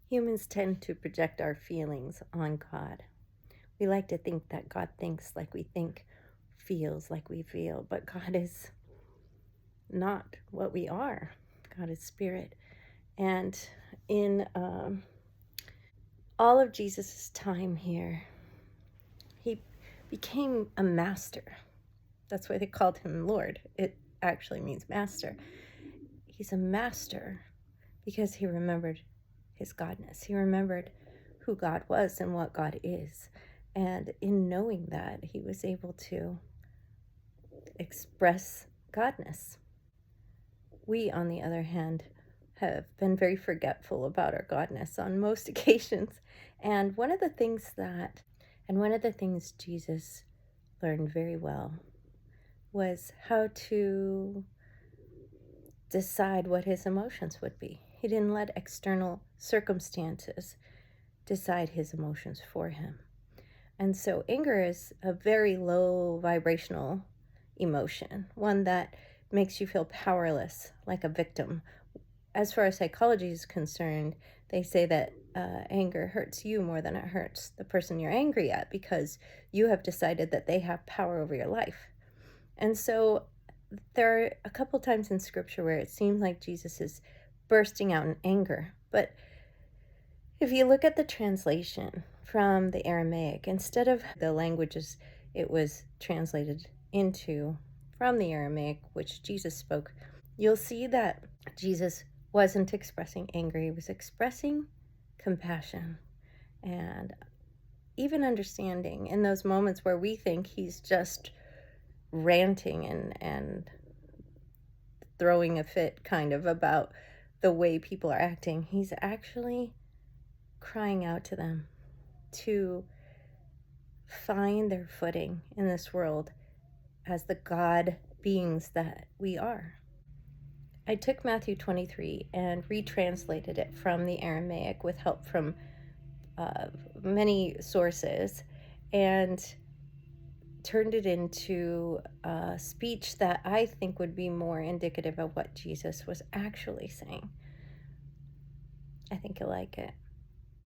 Humans tend to project our feelings on God. We like to think that God thinks like we think, feels like we feel, but God is not what we are. God is spirit. And in all of Jesus' time here, he became a master. That's why they called him Lord. It actually means master. He's a master because he remembered his godness. He remembered who God was and what God is. And in knowing that, he was able to express godness. We, on the other hand, have been very forgetful about our godness on most occasions. And one of the things Jesus learned very well was how to decide what his emotions would be. He didn't let external circumstances decide his emotions for him. And so anger is a very low vibrational emotion, one that makes you feel powerless, like a victim. As far as psychology is concerned, they say that anger hurts you more than it hurts the person you're angry at, because you have decided that they have power over your life. And so there are a couple times in scripture where it seems like Jesus is bursting out in anger. But if you look at the translation from the Aramaic, instead of the languages it was translated into from the Aramaic, which Jesus spoke, you'll see that Jesus wasn't expressing anger. He was expressing compassion and even understanding in those moments where we think he's just ranting and throwing a fit kind of about the way people are acting. He's actually crying out to them to find their footing in this world as the God beings that we are. I took Matthew 23 and retranslated it from the Aramaic with help from many sources, and turned it into a speech that I think would be more indicative of what Jesus was actually saying. I think you'll like it.